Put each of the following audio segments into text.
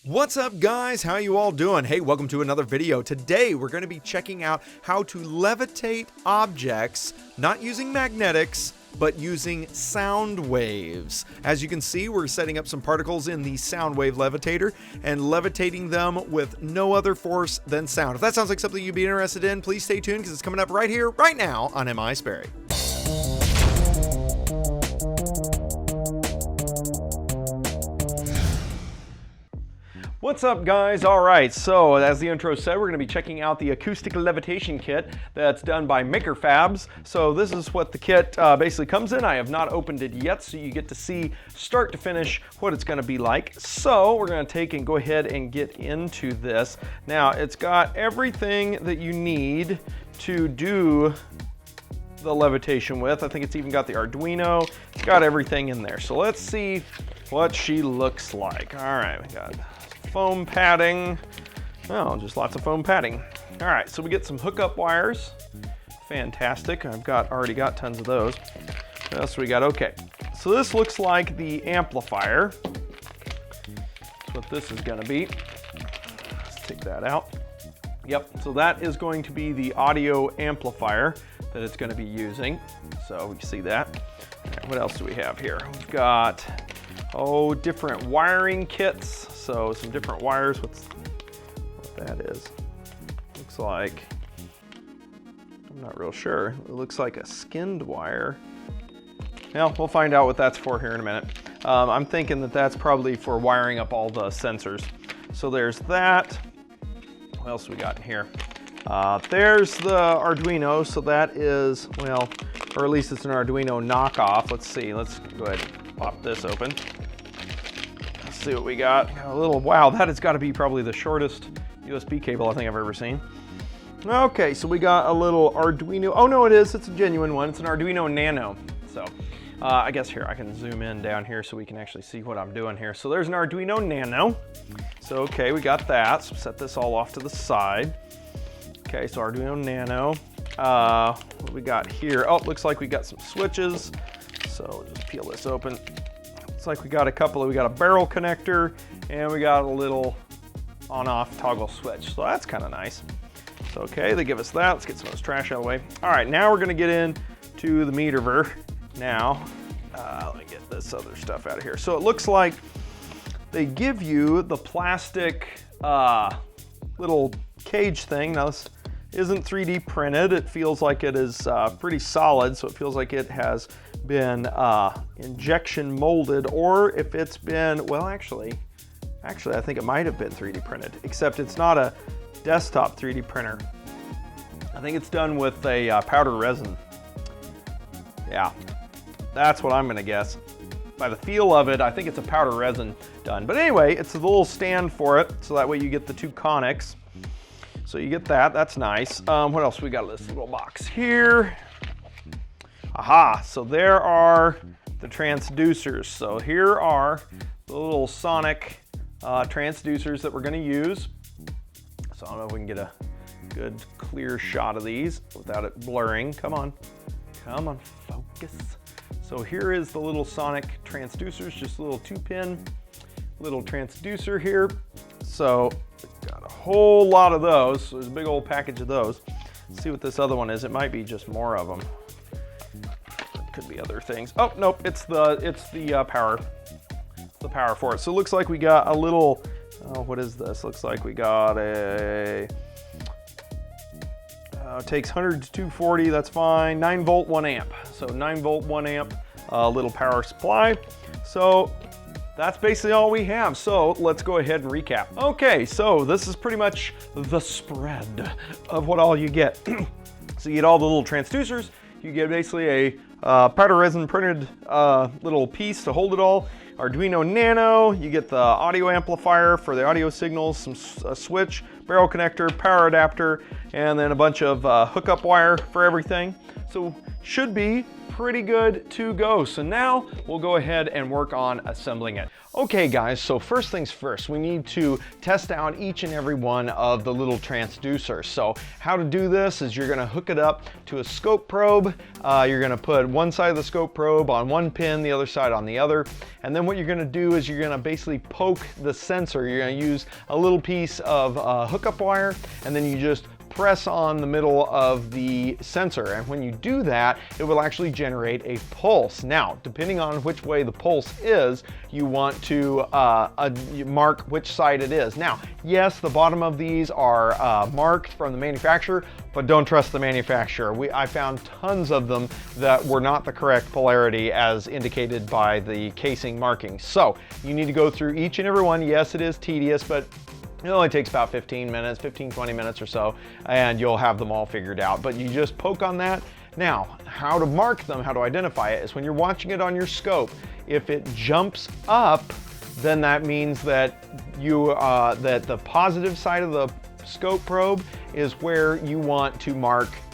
What's up guys, how you all doing? Hey, welcome to another video. Today we're going to be checking out how to levitate objects, not using magnetics, but using sound waves. As you can see, we're setting up some particles in the sound wave levitator and levitating them with no other force than sound. If that sounds like something you'd be interested in, please stay tuned because it's coming up right here, right now on misperry. What's up guys? Alright, so as the intro said, we're going to be checking out the acoustic levitation kit that's done by MakerFabs. So this is what the kit basically comes in. I have not opened it yet, so you get to see start to finish what it's going to be like. So we're going to take and go ahead and get into this. Now it's got everything that you need to do the levitation with. I think it's even got the Arduino. It's got everything in there. So let's see what she looks like. Alright, we got foam padding. Oh, just lots of foam padding. All right, so we get some hookup wires. Fantastic. I've already got tons of those. What else we got? Okay, so this looks like the amplifier. That's what this is going to be. Let's take that out. Yep, so that is going to be the audio amplifier that it's going to be using. So we can see that. All right, what else do we have here? We've got different wiring kits. So some different wires. What that is? Looks like, I'm not real sure. It looks like a skinned wire. Well, we'll find out what that's for here in a minute. I'm thinking that that's probably for wiring up all the sensors. So there's that. What else we got in here? There's the Arduino. So that is, well, or at least it's an Arduino knockoff. Let's see. Let's go ahead and pop this open. See what we got. A little, wow, that has got to be probably the shortest USB cable I think I've ever seen. Okay, so we got a little Arduino. Oh no, it is. It's a genuine one. It's an Arduino Nano. So I guess here I can zoom in down here so we can actually see what I'm doing here. So there's an Arduino Nano. So okay, we got that. So set this all off to the side. Okay, so Arduino Nano. What we got here? Oh, it looks like we got some switches. So just peel this open. Like we got we got a barrel connector and we got a little on-off toggle switch. So that's kind of nice. So okay, they give us that. Let's get some of this trash out of the way. All right, now we're gonna get into the meterver. Now, let me get this other stuff out of here. So it looks like they give you the plastic little cage thing. Now this isn't 3D printed. It feels like it is pretty solid. So it feels like it has been injection molded, or if it's been, well, actually I think it might have been 3D printed, except it's not a desktop 3D printer. I think it's done with a powder resin. Yeah, that's what I'm gonna guess. By the feel of it, I think it's a powder resin done. But anyway, it's a little stand for it, so that way you get the two conics. So you get that, that's nice. What else? We got this little box here. Aha, so there are the transducers. So here are the little sonic transducers that we're gonna use. So I don't know if we can get a good clear shot of these without it blurring. Come on, focus. So here is the little sonic transducers, just a little 2-pin little transducer here. So we've got a whole lot of those. So there's a big old package of those. Let's see what this other one is. It might be just more of them. Could be other things. Oh, nope, it's the power for it. So it looks like we got a little, what is this? Looks like we got a, takes 100 to 240, that's fine. 9 volt, 1 amp. So 9 volt, 1 amp, little power supply. So that's basically all we have. So let's go ahead and recap. Okay, so this is pretty much the spread of what all you get. So you get all the little transducers. You get basically a powder resin printed little piece to hold it all. Arduino Nano, you get the audio amplifier for the audio signals, some switch, barrel connector, power adapter, and then a bunch of hookup wire for everything. So should be pretty good to go. So now we'll go ahead and work on assembling it. Okay guys, so first things first, we need to test out each and every one of the little transducers. So how to do this is you're gonna hook it up to a scope probe. You're gonna put one side of the scope probe on one pin, the other side on the other. And then what you're gonna do is you're gonna basically poke the sensor. You're gonna use a little piece of hookup wire, and then you just press on the middle of the sensor, and when you do that, it will actually generate a pulse. Now, depending on which way the pulse is, you want to mark which side it is. Now, yes, the bottom of these are marked from the manufacturer, but don't trust the manufacturer. I found tons of them that were not the correct polarity as indicated by the casing markings. So you need to go through each and every one. Yes, it is tedious, but it only takes about 15 minutes, 20 minutes or so, and you'll have them all figured out. But you just poke on that. Now, how to mark them, how to identify it, is when you're watching it on your scope, if it jumps up, then that means that that the positive side of the scope probe is where you want to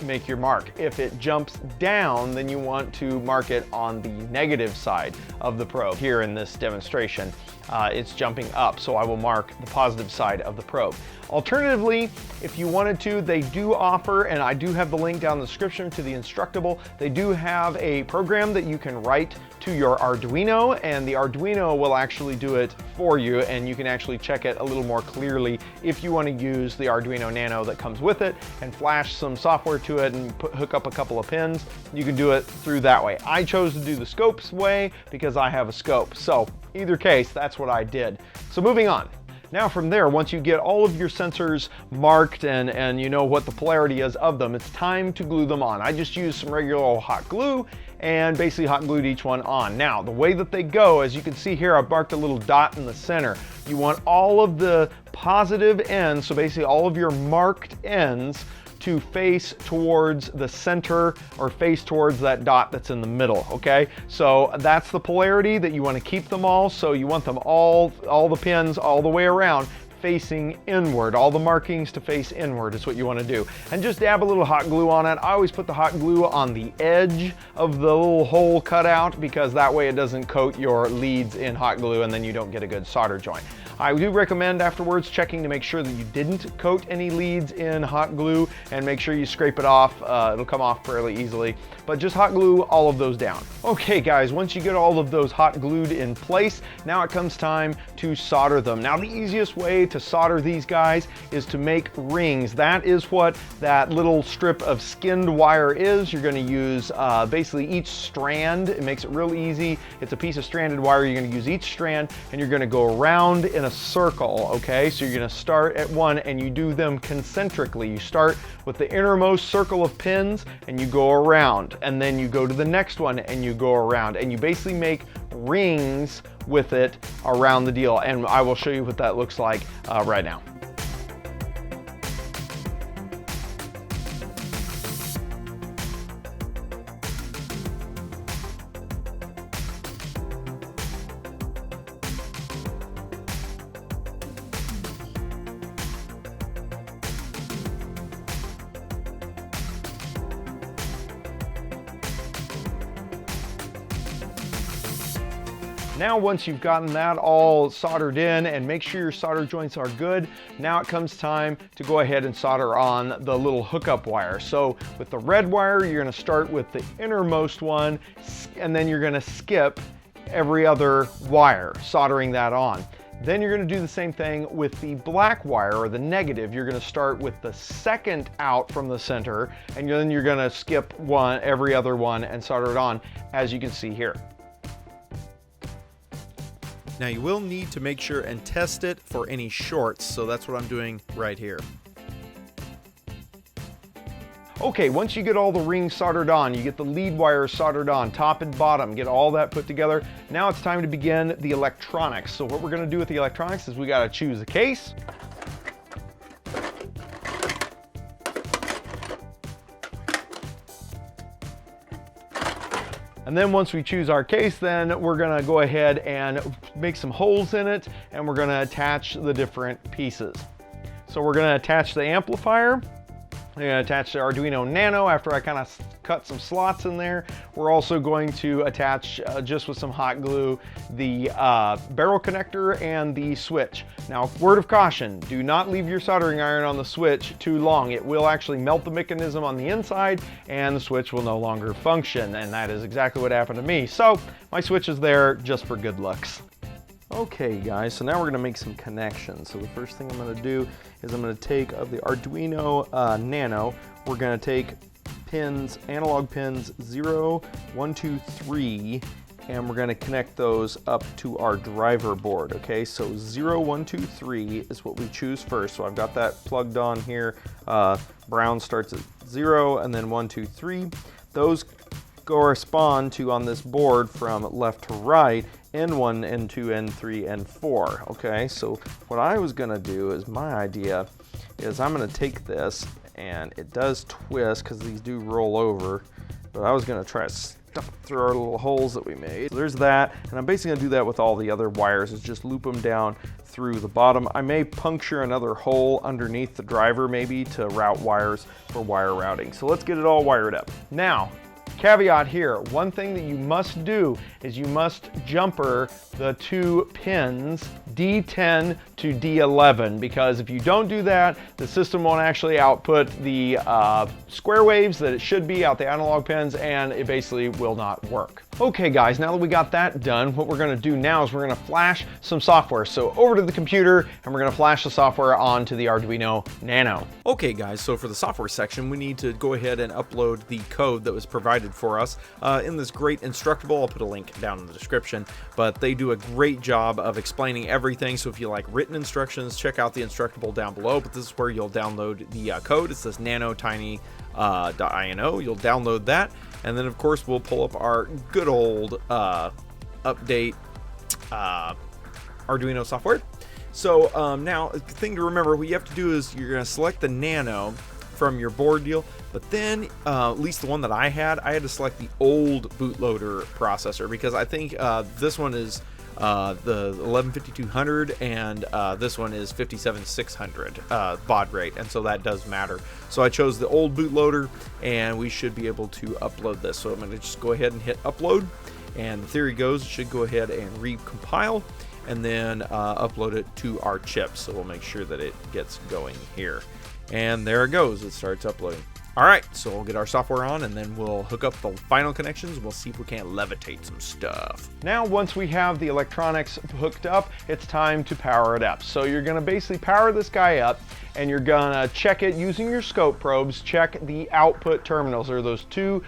make your mark. If it jumps down, then you want to mark it on the negative side of the probe. Here in this demonstration, it's jumping up, so I will mark the positive side of the probe. Alternatively, if you wanted to, they do offer, and I do have the link down in the description to the Instructable, they do have a program that you can write to your Arduino, and the Arduino will actually do it for you, and you can actually check it a little more clearly if you want to use the Arduino Nano that comes with it and flash some software to it and hook up a couple of pins. You can do it through that way. I chose to do the scopes way because I have a scope. So either case, that's what I did. So moving on. Now from there, once you get all of your sensors marked and you know what the polarity is of them, it's time to glue them on. I just used some regular old hot glue and basically hot glued each one on. Now, the way that they go, as you can see here, I've marked a little dot in the center. You want all of the positive ends, so basically all of your marked ends, to face towards the center or face towards that dot that's in the middle, okay? So that's the polarity that you want to keep them all. So you want them all the pins all the way around facing inward. All the markings to face inward is what you want to do. And just dab a little hot glue on it. I always put the hot glue on the edge of the little hole cut out because that way it doesn't coat your leads in hot glue and then you don't get a good solder joint. I do recommend afterwards checking to make sure that you didn't coat any leads in hot glue and make sure you scrape it off. It'll come off fairly easily, but just hot glue all of those down. Okay guys, once you get all of those hot glued in place, now it comes time to solder them. Now the easiest way to solder these guys is to make rings. That is what that little strip of skinned wire is. You're going to use basically each strand. It makes it real easy. It's a piece of stranded wire. You're going to use each strand and you're going to go around in a circle, okay? So you're going to start at one and you do them concentrically. You start with the innermost circle of pins and you go around, and then you go to the next one and you go around, and you basically make rings with it around the deal, and I will show you what that looks like right now. Now once you've gotten that all soldered in and make sure your solder joints are good, now it comes time to go ahead and solder on the little hookup wire. So with the red wire, you're going to start with the innermost one and then you're going to skip every other wire, soldering that on. Then you're going to do the same thing with the black wire, or the negative. You're going to start with the second out from the center, and then you're going to skip every other one and solder it on, as you can see here. Now you will need to make sure and test it for any shorts, so that's what I'm doing right here. Okay, once you get all the rings soldered on, you get the lead wires soldered on, top and bottom, get all that put together, now it's time to begin the electronics. So what we're going to do with the electronics is we got to choose a case. And then once we choose our case, then we're going to go ahead and make some holes in it, and we're going to attach the different pieces. So we're going to attach the amplifier, I'm going to attach the Arduino Nano after I kind of cut some slots in there. We're also going to attach, just with some hot glue, the barrel connector and the switch. Now, word of caution, do not leave your soldering iron on the switch too long. It will actually melt the mechanism on the inside and the switch will no longer function, and that is exactly what happened to me. So my switch is there just for good looks. Okay guys, so now we're going to make some connections. So the first thing I'm going to do is I'm going to take the Arduino Nano, we're going to take pins, analog pins 0, 1, 2, 3, and we're going to connect those up to our driver board. Okay, so 0, 1, 2, 3 is what we choose first. So I've got that plugged on here. Brown starts at 0 and then 1, 2, 3. Those correspond to, on this board from left to right, N1, N2, N3, N4. Okay, so what I was gonna do is, my idea is I'm gonna take this, and it does twist because these do roll over, but I was gonna try to stuff it through our little holes that we made. So there's that, and I'm basically gonna do that with all the other wires, is just loop them down through the bottom. I may puncture another hole underneath the driver maybe to route wires for wire routing. So let's get it all wired up. Now, caveat here, one thing that you must do is you must jumper the 2 pins D10 to D11, because if you don't do that, the system won't actually output the square waves that it should be out the analog pins, and it basically will not work. Okay guys, now that we got that done, what we're going to do now is we're going to flash some software. So over to the computer, and we're going to flash the software onto the Arduino Nano. Okay guys, so for the software section, we need to go ahead and upload the code that was provided for us in this great Instructable. I'll put a link down in the description, but they do a great job of explaining everything. So if you like written instructions, check out the Instructable down below, but this is where you'll download the code. It's this nanotiny.ino. You'll download that, and then of course we'll pull up our good old update Arduino software. So now the thing to remember, what you have to do is you're going to select the Nano from your board deal, but then at least the one that I had to select the old bootloader processor, because I think this one is the 115200 and this one is 57600 baud rate, and so that does matter. So I chose the old bootloader, and we should be able to upload this. So I'm going to just go ahead and hit upload, and the theory goes it should go ahead and recompile and then upload it to our chip. So we'll make sure that it gets going here, and there it goes, it starts uploading. All right, so we'll get our software on, and then we'll hook up the final connections. We'll see if we can't levitate some stuff. Now, once we have the electronics hooked up, it's time to power it up. So you're gonna basically power this guy up, and you're gonna check it using your scope probes. Check the output terminals, or those 2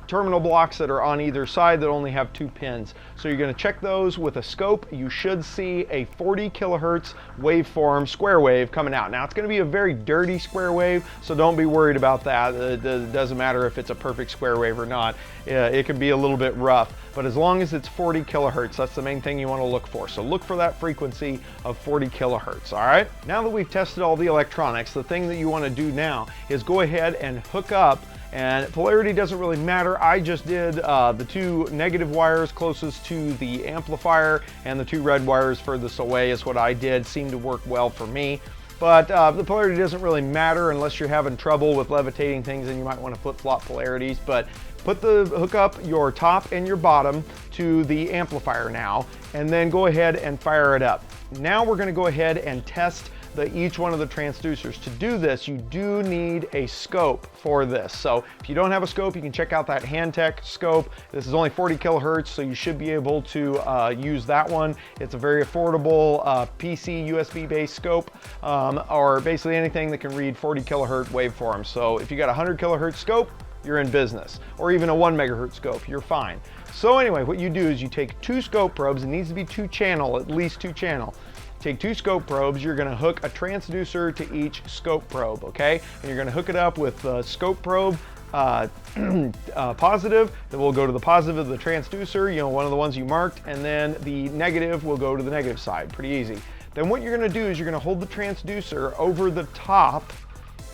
terminal blocks that are on either side that only have 2 pins. So you're going to check those with a scope. You should see a 40 kilohertz waveform, square wave, coming out. Now it's going to be a very dirty square wave, so don't be worried about that. It doesn't matter if it's a perfect square wave or not. It can be a little bit rough, but as long as it's 40 kilohertz, that's the main thing you want to look for. So look for that frequency of 40 kilohertz, all right? Now that we've tested all the electronics, the thing that you want to do now is go ahead and hook up. And polarity doesn't really matter. I just did the 2 negative wires closest to the amplifier, and the 2 red wires furthest away is what I did. Seemed to work well for me. But the polarity doesn't really matter unless you're having trouble with levitating things, and you might want to flip-flop polarities. But hook up your top and your bottom to the amplifier now, and then go ahead and fire it up. Now we're going to go ahead and test each one of the transducers. To do this, you do need a scope for this. So if you don't have a scope, you can check out that Handtech scope. This is only 40 kilohertz, so you should be able to use that one. It's a very affordable PC USB based scope, or basically anything that can read 40 kilohertz waveforms. So if you got a 100 kilohertz scope, you're in business, or even a 1 megahertz scope, you're fine. So anyway, what you do is you take 2 scope probes. It needs to be 2 channel, at least 2 channel. Take 2 scope probes, you're going to hook a transducer to each scope probe, okay? And you're going to hook it up with the scope probe positive, then we'll go to the positive of the transducer, you know, one of the ones you marked, and then the negative will go to the negative side, pretty easy. Then what you're going to do is you're going to hold the transducer over the top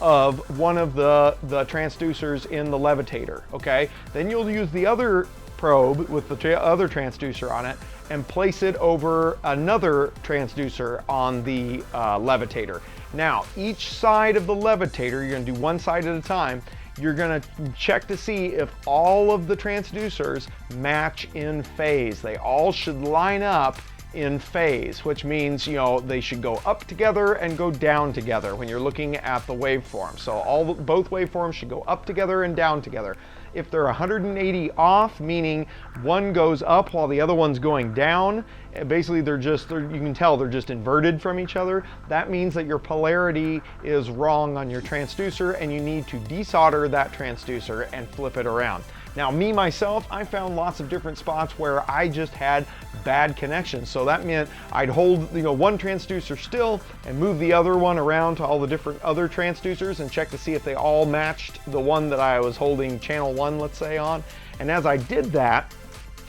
of one of the transducers in the levitator, okay? Then you'll use the other probe with the other transducer on it, and place it over another transducer on the levitator. Now, each side of the levitator, you're gonna do one side at a time, you're gonna check to see if all of the transducers match in phase. They all should line up in phase, which means, you know, they should go up together and go down together when you're looking at the waveform. So both waveforms should go up together and down together. If they're 180 off, meaning one goes up while the other one's going down, basically you can tell they're just inverted from each other. That means that your polarity is wrong on your transducer and you need to desolder that transducer and flip it around. Now, me, myself, I found lots of different spots where I just had bad connections. So that meant I'd hold, you know, one transducer still and move the other one around to all the different other transducers and check to see if they all matched the one that I was holding channel 1, let's say, on. And as I did that,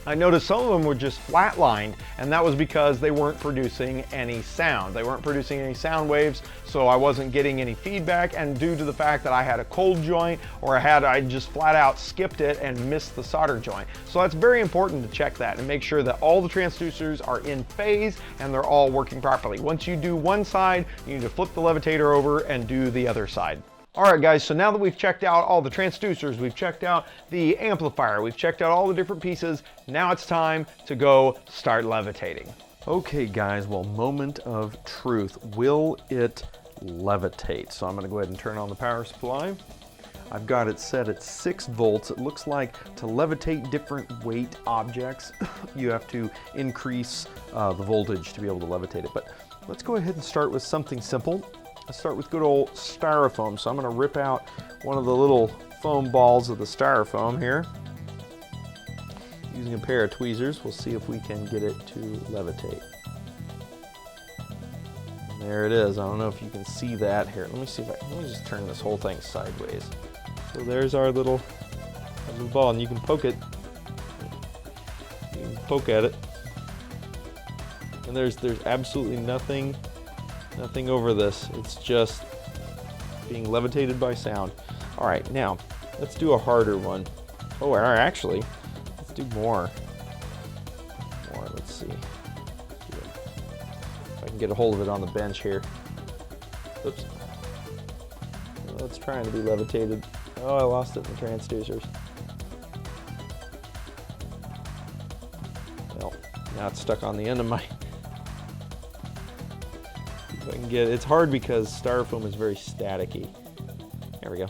I noticed some of them were just flatlined, and that was because they weren't producing any sound. They weren't producing any sound waves, so I wasn't getting any feedback, and due to the fact that I had a cold joint, or I just flat out skipped it and missed the solder joint. So that's very important to check that and make sure that all the transducers are in phase and they're all working properly. Once you do one side, you need to flip the levitator over and do the other side. All right, guys, so now that we've checked out all the transducers, we've checked out the amplifier, we've checked out all the different pieces, now it's time to go start levitating. Okay, guys, well, moment of truth. Will it levitate? So I'm gonna go ahead and turn on the power supply. I've got it set at 6 volts. It looks like to levitate different weight objects, you have to increase the voltage to be able to levitate it. But let's go ahead and start with something simple. Let's start with good old styrofoam. So I'm going to rip out one of the little foam balls of the styrofoam here. Using a pair of tweezers, we'll see if we can get it to levitate. And there it is. I don't know if you can see that here. Let me see if let me just turn this whole thing sideways. So there's our little ball, and you can poke it. You can poke at it. And there's absolutely nothing over this. It's just being levitated by sound. All right, now let's do a harder one. Oh, actually, let's do more. Let's see if I can get a hold of it on the bench here. Oops. Oh, it's trying to be levitated. Oh, I lost it in the transducers. Well, now it's stuck on the end of my. I can get it's hard because styrofoam is very staticky. There we go.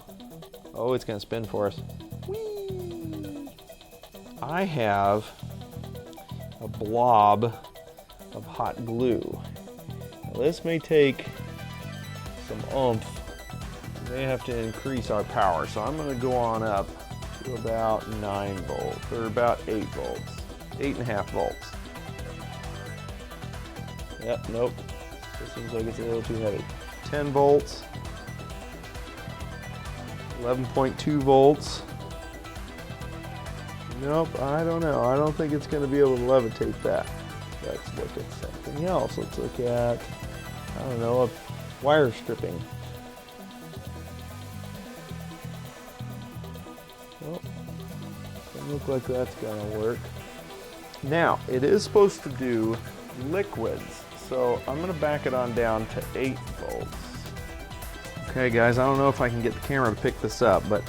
Oh, it's gonna spin for us. Whee! I have a blob of hot glue. Now, this may take some oomph. We may have to increase our power, so I'm gonna go on up to about 9 volts, or about 8 volts, 8.5 volts. Yep, nope. It seems like it's a little too heavy. 10 volts, 11.2 volts. Nope, I don't know. I don't think it's going to be able to levitate that. Let's look at something else. Let's look at, I don't know, a wire stripping. Well, doesn't look like that's going to work. Now, it is supposed to do liquids. So I'm going to back it on down to 8 volts. Okay, guys, I don't know if I can get the camera to pick this up, but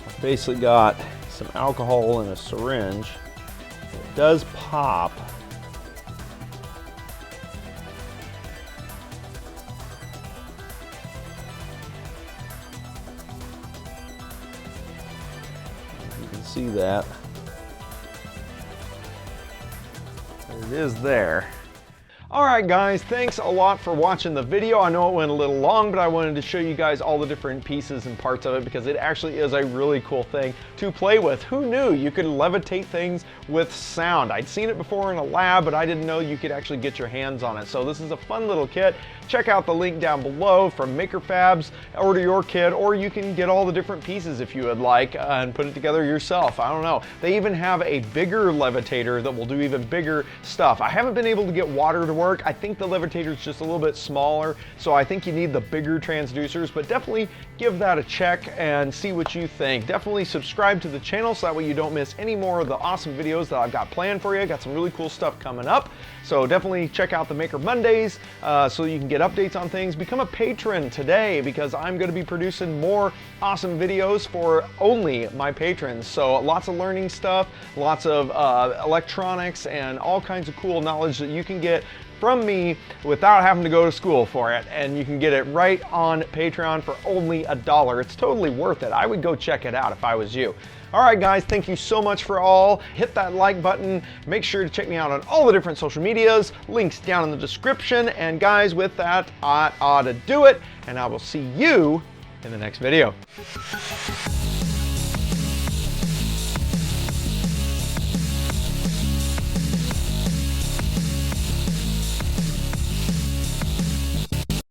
I've basically got some alcohol in a syringe. It does pop. You can see that. There it is there. All right, guys, thanks a lot for watching the video. I know it went a little long, but I wanted to show you guys all the different pieces and parts of it because it actually is a really cool thing to play with. Who knew you could levitate things with sound? I'd seen it before in a lab, but I didn't know you could actually get your hands on it. So this is a fun little kit check out the link down below from MakerFabs. Order your kit, or you can get all the different pieces if you would like and put it together yourself. I don't know. They even have a bigger levitator that will do even bigger stuff. I haven't been able to get water to work. I think the levitator is just a little bit smaller, so I think you need the bigger transducers, but definitely give that a check and see what you think. Definitely subscribe to the channel so that way you don't miss any more of the awesome videos that I've got planned for you. Got some really cool stuff coming up, so definitely check out the Maker Mondays so you can get updates on things. Become a patron today, because I'm going to be producing more awesome videos for only my patrons. So lots of learning stuff, lots of electronics, and all kinds of cool knowledge that you can get from me without having to go to school for it, and you can get it right on Patreon for only $1. It's totally worth it. I would go check it out if I was you. All right, guys, thank you so much for all. Hit that like button. Make sure to check me out on all the different social medias. Links down in the description. And guys, with that, I ought to do it, and I will see you in the next video.